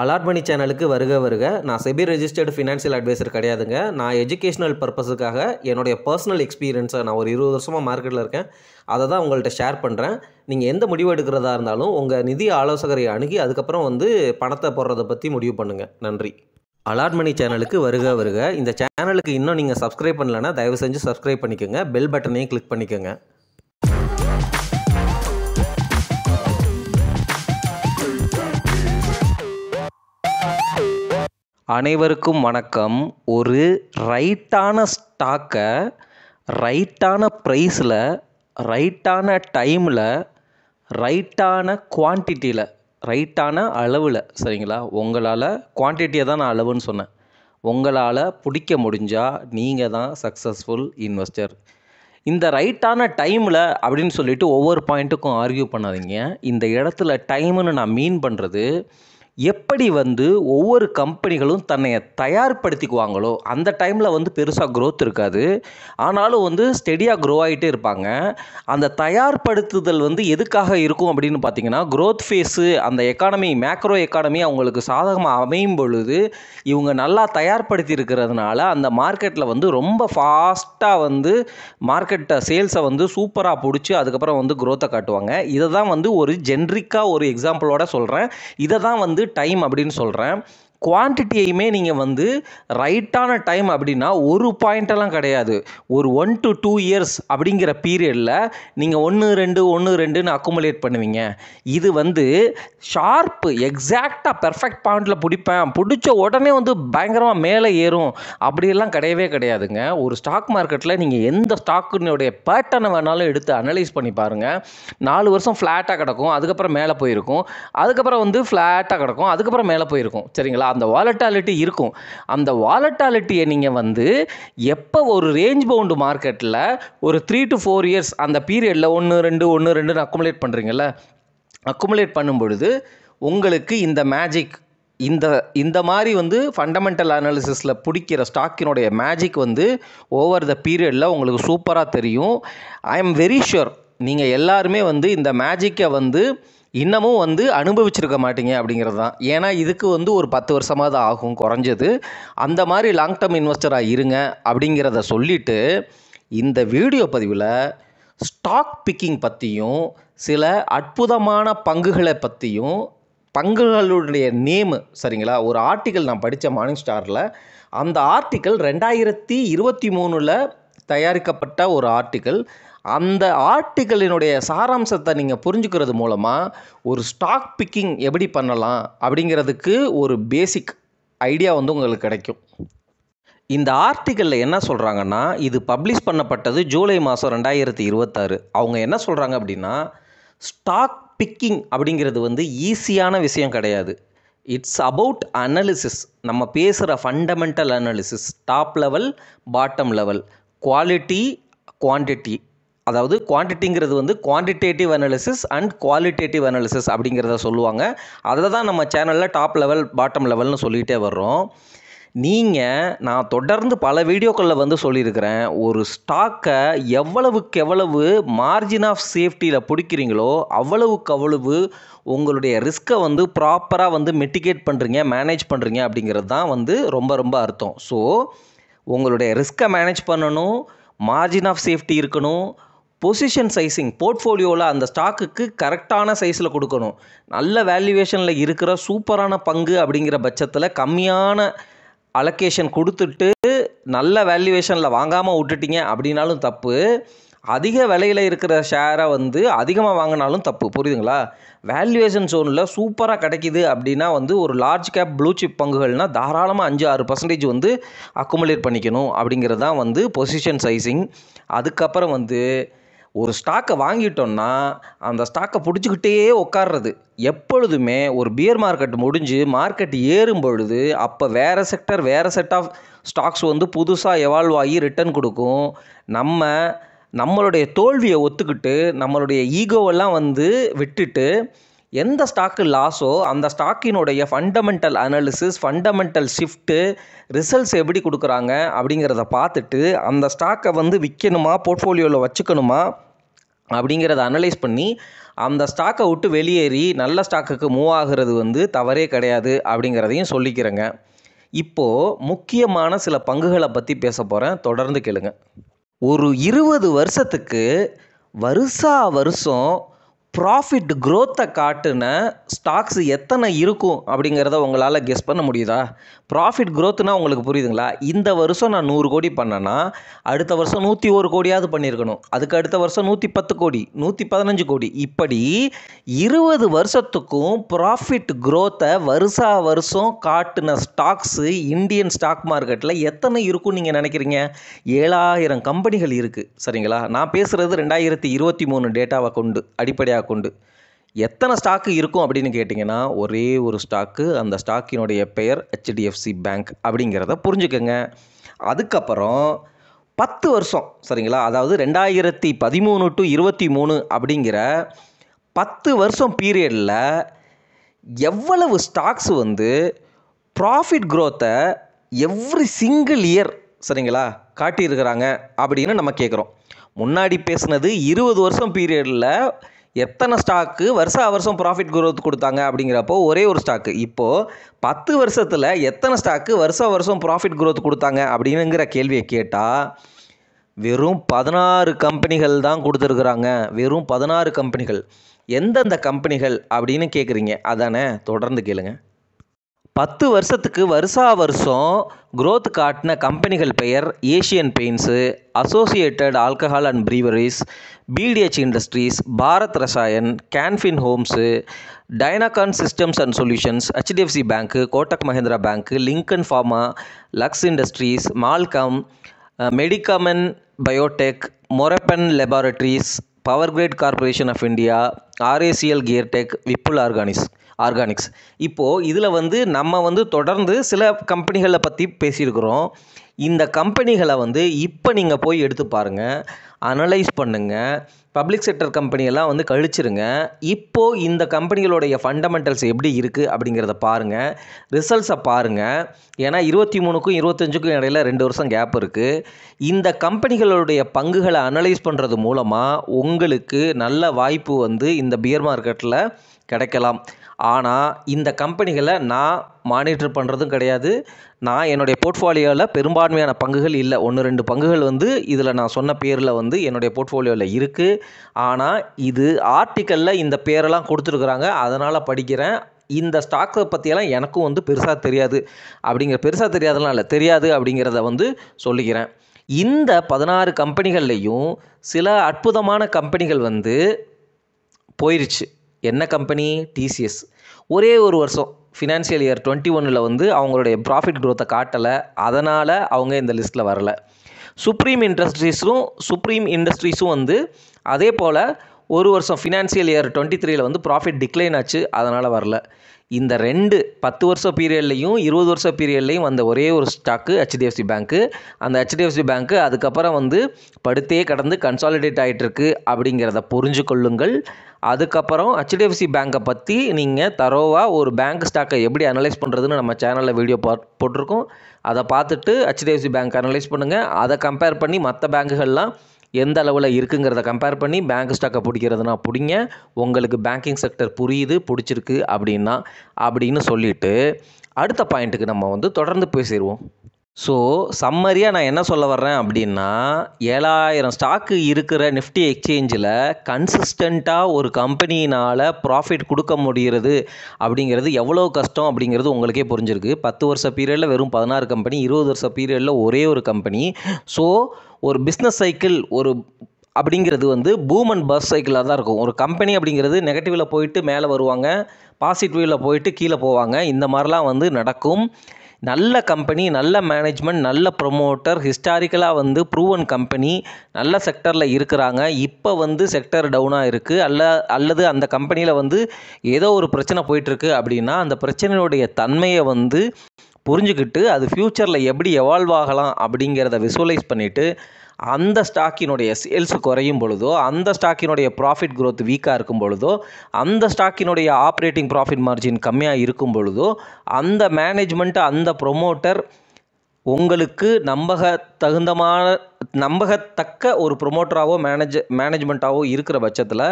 Allot மணி சேனலுக்கு வருக வருக. நான் செபி ரெஜிஸ்டர்டு ஃபினான்ஷியல் அட்வைசர் கிடையாதுங்க. நான் எஜுகேஷனல் பர்பஸுக்காக என்னுடைய பர்சனல் எக்ஸ்பீரியன்ஸை நான் ஒரு 20 வருஷமாக மார்க்கெட்டில் இருக்கேன். அதை தான் உங்கள்கிட்ட ஷேர் பண்ணுறேன். நீங்கள் எந்த முடிவு எடுக்கிறதா இருந்தாலும் உங்கள் நிதி ஆலோசகரை அணுகி அதுக்கப்புறம் பணத்தை போடுறதை பற்றி முடிவு பண்ணுங்கள். நன்றி. அலாட் மணி சேனலுக்கு வருக வருக. இந்த சேனலுக்கு இன்னும் நீங்கள் சப்ஸ்கிரைப் பண்ணலைன்னா தயவு செஞ்சு சப்ஸ்கிரைப் பண்ணிக்கோங்க. பெல் பட்டனையும் கிளிக் பண்ணிக்கோங்க. அனைவருக்கும் வணக்கம். ஒரு ரைட்டான ஸ்டாக்கை ரைட்டான ப்ரைஸில், ரைட்டான டைமில், ரைட்டான குவான்டிட்டியில், ரைட்டான அளவில், சரிங்களா? உங்களால் குவான்டிட்டியை தான் நான் அளவுன்னு சொன்னேன். உங்களால் பிடிக்க முடிஞ்சால் நீங்கள் தான் சக்ஸஸ்ஃபுல் இன்வெஸ்டர். இந்த ரைட்டான டைமில் அப்படின்னு சொல்லிட்டு ஒவ்வொரு பாயிண்ட்டுக்கும் ஆர்கியூ பண்ணாதீங்க. இந்த இடத்துல டைமுன்னு நான் மீன் பண்ணுறது, எப்படி ஒவ்வொரு கம்பெனிகளும் தன்னை தயார்படுத்திக்குவாங்களோ அந்த டைமில் பெருசாக க்ரோத் இருக்காது. ஆனாலும் ஸ்டெடியாக க்ரோ ஆகிட்டே இருப்பாங்க. அந்த தயார்படுத்துதல் எதுக்காக இருக்கும் அப்படின்னு பார்த்தீங்கன்னா, க்ரோத் ஃபேஸு, அந்த எக்கானமி, மேக்ரோ எக்கானமி அவங்களுக்கு சாதகமாக அமையும் பொழுது இவங்க நல்லா தயார்படுத்தி இருக்கிறதுனால அந்த மார்க்கெட்டில் ரொம்ப ஃபாஸ்ட்டாக மார்க்கெட்டை சேல்ஸை சூப்பராக பிடிச்சி அதுக்கப்புறம் க்ரோத்தை காட்டுவாங்க. இதை தான் ஒரு ஜென்ரிக்காக ஒரு எக்ஸாம்பிளோட சொல்கிறேன். இதை தான் டைம் அப்படின்னு சொல்கிறேன். குவான்டிட்டியுமே நீங்கள் ரைட்டான டைம் அப்படின்னா ஒரு பாயிண்டெல்லாம் கிடையாது. ஒரு 1 to 2 இயர்ஸ் அப்படிங்கிற பீரியடில் நீங்கள் 1-2 அக்குமுலேட் பண்ணுவீங்க. இது ஷார்ப்பு, எக்ஸாக்டாக பெர்ஃபெக்ட் பாயிண்டில் பிடிச்ச உடனே பயங்கரமாக மேலே ஏறும் அப்படியெல்லாம் கிடையவே கிடையாதுங்க. ஒரு ஸ்டாக் மார்க்கெட்டில் நீங்கள் எந்த ஸ்டாக்கினுடைய பேட்டர்னை வேணாலும் எடுத்து அனலைஸ் பண்ணி பாருங்கள். 4 வருஷம் ஃப்ளாட்டாக கிடக்கும், அதுக்கப்புறம் மேலே போயிருக்கும், அதுக்கப்புறம் ஃப்ளாட்டாக கிடக்கும், அதுக்கப்புறம் மேலே போயிருக்கும், சரிங்களா? அந்த வாலட்டாலிட்டி இருக்கும். அந்த வாலட்டாலிட்டியை நீங்கள் எப்போ ஒரு ரேஞ்ச் பவுண்டு மார்க்கெட்டில் ஒரு 3 to 4 இயர்ஸ் அந்த பீரியடில் 1-2 அக்குமுலேட் பண்ணுறீங்கல்ல, அக்குமுலேட் பண்ணும் பொழுது உங்களுக்கு இந்த மேஜிக், இந்த மாதிரி ஃபண்டமெண்டல் அனாலிசிஸில் பிடிக்கிற ஸ்டாக்கினுடைய மேஜிக் ஓவர் த பீரியடில் உங்களுக்கு சூப்பராக தெரியும். ஐ எம் வெரி ஷுர் நீங்கள் எல்லாருமே இந்த மேஜிக்கை இன்னமும் அனுபவிச்சிருக்க மாட்டீங்க அப்படிங்கிறது தான். ஏன்னா இதுக்கு ஒரு 10 வருஷமாக தான் ஆகும் குறைஞ்சது. அந்த மாதிரி லாங் டேர்ம் இன்வெஸ்டராக இருங்க அப்படிங்கிறத சொல்லிவிட்டு, இந்த வீடியோ பதிவில் ஸ்டாக் பிக்கிங் பற்றியும் சில அற்புதமான பங்குகளை பற்றியும், பங்குகளுடைய நேமு, சரிங்களா? ஒரு ஆர்டிக்கல் நான் படித்தேன் மார்னிங் ஸ்டாரில். அந்த ஆர்டிக்கல் 2023 தயாரிக்கப்பட்ட ஒரு ஆர்டிக்கல். அந்த ஆர்டிக்கலினுடைய சாராம்சத்தை நீங்கள் புரிஞ்சுக்கிறது மூலமாக ஒரு ஸ்டாக் பிக்கிங் எப்படி பண்ணலாம் அப்படிங்கிறதுக்கு ஒரு பேசிக் ஐடியா உங்களுக்கு கிடைக்கும். இந்த ஆர்டிக்கலில் என்ன சொல்கிறாங்கன்னா, இது பப்ளிஷ் பண்ணப்பட்டது ஜூலை மாதம் 2026. அவங்க என்ன சொல்கிறாங்க அப்படின்னா, ஸ்டாக் பிக்கிங் அப்படிங்கிறது ஈஸியான விஷயம் கிடையாது. It's about analysis. நம்ம பேசுகிற fundamental analysis, top level, bottom level, quality, quantity. அதாவது குவான்டிட்டிங்கிறது quantitative analysis and qualitative analysis அப்படிங்கிறத சொல்லுவாங்க. அதில் தான் நம்ம சேனலில் டாப் லெவல், பாட்டம் லெவல்னு சொல்லிகிட்டே வர்றோம். நான் தொடர்ந்து பல வீடியோக்களில் சொல்லியிருக்கிறேன், ஒரு ஸ்டாக்கை எவ்வளவுக்கு எவ்வளவு மார்ஜின் ஆஃப் சேஃப்டியில் பிடிக்கிறீங்களோ அவ்வளவுக்கு அவ்வளவு உங்களுடைய ரிஸ்க்கை ப்ராப்பராக மிட்டிகேட் பண்ணுறீங்க, மேனேஜ் பண்ணுறீங்க அப்படிங்கிறது தான் ரொம்ப ரொம்ப அர்த்தம். ஸோ உங்களுடைய ரிஸ்க்கை மேனேஜ் பண்ணணும், மார்ஜின் ஆஃப் சேஃப்டி இருக்கணும், பொசிஷன் சைஸிங், போர்ட்ஃபோலியோவில் அந்த ஸ்டாக்குக்கு கரெக்டான சைஸில் கொடுக்கணும். நல்ல வேல்யூவேஷனில் இருக்கிற சூப்பரான பங்கு அப்படிங்கிற பட்சத்தில் கம்மியான அலோகேஷன் கொடுத்துட்டு நல்ல வேல்யூவேஷனில் வாங்காமல் விட்டுட்டீங்க அப்படின்னாலும் தப்பு. அதிக விலையில் இருக்கிற ஷேரை அதிகமாக வாங்கினாலும் தப்பு. புரியுதுங்களா? வேல்யூவேஷன் ஜோனில் சூப்பராக கிடைக்கிது அப்படின்னா ஒரு லார்ஜ் கேப் ப்ளூ சிப் பங்குகள்னால் தாராளமாக 5-6% அக்குமுலேட் பண்ணிக்கணும் அப்படிங்கிறது தான் பொசிஷன் சைஸிங். அதுக்கப்புறம் ஒரு ஸ்டாக்கை வாங்கிட்டோன்னா அந்த ஸ்டாக்கை பிடிச்சிக்கிட்டே உட்கார்றது. எப்பொழுதுமே ஒரு பியர் மார்க்கெட் முடிஞ்சு மார்க்கெட் ஏறும் பொழுது அப்போ வேறு செக்டர், வேறு செட் ஆஃப் ஸ்டாக்ஸ் புதுசாக எவால்வ் ஆகி ரிட்டர்ன் கொடுக்கும். நம்மளுடைய தோல்வியை ஒத்துக்கிட்டு நம்மளுடைய ஈகோவெல்லாம் விட்டுட்டு எந்த ஸ்டாக்கு லாஸோ அந்த ஸ்டாக்கினுடைய fundamental analysis, fundamental shift, results எப்படி கொடுக்குறாங்க அப்படிங்கிறத பார்த்துட்டு அந்த ஸ்டாக்கை விற்கணுமா, போர்ட்ஃபோலியோவில் வச்சுக்கணுமா அப்படிங்கிறத அனலைஸ் பண்ணி அந்த ஸ்டாக்கை விட்டு வெளியேறி நல்ல ஸ்டாக்குக்கு மூவ் ஆகிறது வந்து தவறே கிடையாது அப்படிங்கிறதையும் சொல்லிக்கிறேங்க. இப்போது முக்கியமான சில பங்குகளை பற்றி பேச போகிறேன், தொடர்ந்து கேளுங்க. ஒரு 20 வருஷத்துக்கு வருஷா வருஷம் ப்ராஃபிட் க்ரோத்தை காட்டுன ஸ்டாக்ஸ் எத்தனை இருக்கும் அப்படிங்கிறத உங்களால் கெஸ் பண்ண முடியுதா? ப்ராஃபிட் க்ரோத்துனா உங்களுக்கு புரியுதுங்களா? இந்த வருஷம் நான் 100 கோடி பண்ணேன்னா அடுத்த வருஷம் 101 கோடியாவது பண்ணியிருக்கணும். அதுக்கு அடுத்த வருஷம் 110 கோடி, 115 கோடி, இப்படி 20 வருஷத்துக்கும் ப்ராஃபிட் க்ரோத்தை வருஷா வருஷம் காட்டுன ஸ்டாக்ஸு இந்தியன் ஸ்டாக் மார்க்கெட்டில் எத்தனை இருக்கும்னு நீங்கள் நினைக்கிறீங்க? 7000 கம்பெனிகள் இருக்குது, சரிங்களா? நான் பேசுகிறது 2023 டேட்டாவை கொண்டு, அடிப்படையாக கொண்டு. எத்தனை ஸ்டாக்கு இருக்கும் அப்படின்னு கேட்டிங்கன்னா ஒரே ஒரு ஸ்டாக்கு, அந்த ஸ்டாக்கினுடைய பெயர் HDFC பேங்க் அப்படிங்கிறத புரிஞ்சுக்கங்க. அதுக்கப்புறம் 10 வருஷம், சரிங்களா? அதாவது 2013 டு 23 அப்படிங்கிற 10 வருஷம் பீரியடில் எவ்வளவு ஸ்டாக்ஸ் வந்து ப்ராஃபிட் க்ரோத்தை எவ்ரி சிங்கிள் இயர், சரிங்களா, காட்டியிருக்கிறாங்க அப்படின்னு நம்ம கேட்குறோம். முன்னாடி பேசுனது 20 வருஷம் பீரியடில் எத்தனை ஸ்டாக்கு வருஷா வருஷம் ப்ராஃபிட் க்ரோத் கொடுத்தாங்க அப்படிங்கிறப்போ ஒரே ஒரு ஸ்டாக்கு. இப்போது 10 வருஷத்தில் எத்தனை ஸ்டாக்கு வருஷா வருஷம் ப்ராஃபிட் க்ரோத் கொடுத்தாங்க அப்படிங்கிற கேள்வியை கேட்டால் வெறும் 16 கம்பெனிகள் தான் கொடுத்துருக்குறாங்க. வெறும் 16 கம்பெனிகள். எந்தெந்த கம்பெனிகள் அப்படின்னு கேட்குறீங்க, அதானே? தொடர்ந்து கேளுங்க. 10 வருஷத்துக்கு வருஷா வருஷம் க்ரோத் காட்டின கம்பெனிகள் பெயர் Asian paints, associated alcohol and breweries, BDH industries, Bharat Rasayan, Canfin homes, Dynacon systems and solutions, HDFC bank, Kotak Mahindra bank, Lincoln pharma, Lux industries, மால்கம், Medicamen biotech, Morepen laboratories, power grid corporation of India, RACL Geartech, Vipul organics. இப்போது இதில் வந்து நம்ம வந்து தொடர்ந்து சில கம்பெனிகளை பற்றி பேசியிருக்கிறோம். இந்த கம்பெனிகளை வந்து இப்போ நீங்கள் போய் எடுத்து பாருங்கள், அனலைஸ் பண்ணுங்கள். பப்ளிக் செக்டர் கம்பெனியெல்லாம் வந்து கழிச்சிருங்க. இப்போது இந்த கம்பெனிகளுடைய ஃபண்டமெண்டல்ஸ் எப்படி இருக்குது அப்படிங்கிறத பாருங்கள், ரிசல்ட்ஸை பாருங்கள். ஏன்னா 23க்கும் 25க்கும் இடையில் 2 வருஷம் கேப் இருக்குது. இந்த கம்பெனிகளுடைய பங்குகளை அனலைஸ் பண்ணுறது மூலமாக உங்களுக்கு நல்ல வாய்ப்பு வந்து இந்த பியர் மார்க்கெட்டில் கிடைக்கலாம். ஆனால் இந்த கம்பெனிகளை நான் மானிட்டர் பண்ணுறதும் கிடையாது. நான் என்னுடைய போர்ட்ஃபோலியோவில் பெரும்பான்மையான பங்குகள் இல்லை, 1-2 பங்குகள் வந்து இதில் நான் சொன்ன பேரில் வந்து என்னுடைய போர்ட்ஃபோலியோவில் இருக்குது. ஆனால் இது ஆர்டிக்கலில் இந்த பேரெல்லாம் கொடுத்துருக்குறாங்க, அதனால் படிக்கிறேன். இந்த ஸ்டாக்கை பற்றியெல்லாம் எனக்கும் வந்து பெருசாக தெரியாது. பெருசாக தெரியாதெல்லாம் இல்லை, தெரியாது அப்படிங்கிறத வந்து சொல்லிக்கிறேன். இந்த 16 கம்பெனிகள்லேயும் சில அற்புதமான கம்பெனிகள் வந்து போயிடுச்சு. என்ன கம்பெனி? TCS. ஒரே ஒரு வருஷம் ஃபினான்ஷியல் இயர் 21 வந்து அவங்களுடைய ப்ராஃபிட் க்ரோத்தை காட்டலை, அதனால் அவங்க இந்த லிஸ்ட்டில் வரலை. சுப்ரீம் இண்டஸ்ட்ரீஸும் வந்து அதே போல் ஒரு வருஷம் ஃபினான்ஷியல் இயர் 23 வந்து ப்ராஃபிட் டிக்ளைன் ஆச்சு, அதனால் வரல. இந்த 10 வருஷ பீரியட்லையும் 20 வருஷ பீரியட்லையும் வந்த ஒரே ஒரு ஸ்டாக்கு HDFC பேங்க்கு. அந்த HDFC பேங்க்கு அதுக்கப்புறம் வந்து படுத்தே கடந்து கன்சாலிடேட் ஆகிட்டுருக்கு அப்படிங்கிறத புரிஞ்சு கொள்ளுங்கள். அதுக்கப்புறம் HDFC பேங்க்கை பற்றி நீங்கள் தரோவாக ஒரு பேங்க் ஸ்டாக்கை எப்படி அனலைஸ் பண்ணுறதுன்னு நம்ம சேனலில் வீடியோ போட்டிருக்கோம். அதை பார்த்துட்டு HDFC பேங்க் அனலைஸ் பண்ணுங்கள். அதை கம்பேர் பண்ணி மற்ற பேங்குகள்லாம் எந்த அளவில் இருக்குங்கிறத கம்பேர் பண்ணி பேங்க் ஸ்டாக்கை பிடிக்கிறதுனா பிடிங்க. உங்களுக்கு பேங்கிங் செக்டர் புரியுது, பிடிச்சிருக்கு அப்படின்னு சொல்லிவிட்டு அடுத்த பாயிண்ட்டுக்கு நம்ம வந்து தொடர்ந்து பேசிடுவோம். ஸோ சம்மரியாக நான் என்ன சொல்ல வர்றேன் அப்படின்னா, 7000 ஸ்டாக்கு இருக்கிற நிஃப்டி எக்ஸ்சேஞ்சில் கன்சிஸ்டண்ட்டாக ஒரு கம்பெனினால் ப்ராஃபிட் கொடுக்க முடிகிறது அப்படிங்கிறது எவ்வளோ கஷ்டம் அப்படிங்கிறது உங்களுக்கே புரிஞ்சிருக்கு. 10 வருஷ பீரியடில் வெறும் 16 கம்பெனி, 20 வருஷ பீரியடில் ஒரே ஒரு கம்பெனி. ஸோ ஒரு பிஸ்னஸ் சைக்கிள் அப்படிங்கிறது வந்து பூம் அண்ட் பஸ் சைக்கிளாக தான் இருக்கும். ஒரு கம்பெனி அப்படிங்கிறது நெகட்டிவில் போயிட்டு மேலே வருவாங்க, பாசிட்டிவில் போயிட்டு கீழே போவாங்க. இந்த மாதிரிலாம் வந்து நடக்கும். நல்ல கம்பெனி, நல்ல மேனேஜ்மெண்ட், நல்ல ப்ரொமோட்டர், ஹிஸ்டாரிக்கலாக வந்து ப்ரூவன் கம்பெனி நல்ல செக்டரில் இருக்கிறாங்க. இப்போ வந்து செக்டர் டவுனாக இருக்குது, அல்லது அந்த கம்பெனியில் வந்து ஏதோ ஒரு பிரச்சனை போயிட்டுருக்கு அப்படின்னா அந்த பிரச்சனையுடைய தன்மையை வந்து புரிஞ்சுக்கிட்டு அது ஃப்யூச்சரில் எப்படி எவால்வ் ஆகலாம் அப்படிங்கிறத விசுவலைஸ் பண்ணிவிட்டு அந்த ஸ்டாக்கினுடைய சேல்ஸ் குறையும் பொழுதோ, அந்த ஸ்டாக்கினுடைய ப்ராஃபிட் க்ரோத் வீக்காக இருக்கும் பொழுதோ, அந்த ஸ்டாக்கினுடைய ஆப்ரேட்டிங் ப்ராஃபிட் மார்ஜின் கம்மியாக இருக்கும் பொழுதோ, அந்த மேனேஜ்மெண்ட், அந்த ப்ரொமோட்டர் உங்களுக்கு நம்பகத்தக்க ஒரு ப்ரொமோட்டராகவோ மேனேஜ்மெண்ட்டாகவோ இருக்கிற பட்சத்தில்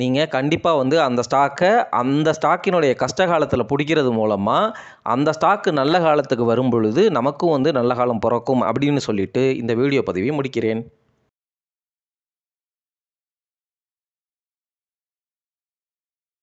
நீங்கள் கண்டிப்பாக வந்து அந்த ஸ்டாக்கினுடைய கஷ்ட காலத்தில் பிடிக்கிறது மூலமாக அந்த ஸ்டாக்கு நல்ல காலத்துக்கு வரும் பொழுது நமக்கும் வந்து நல்ல காலம் பிறக்கும் அப்படின்னு சொல்லிட்டு இந்த வீடியோ பதிவை முடிக்கிறேன்.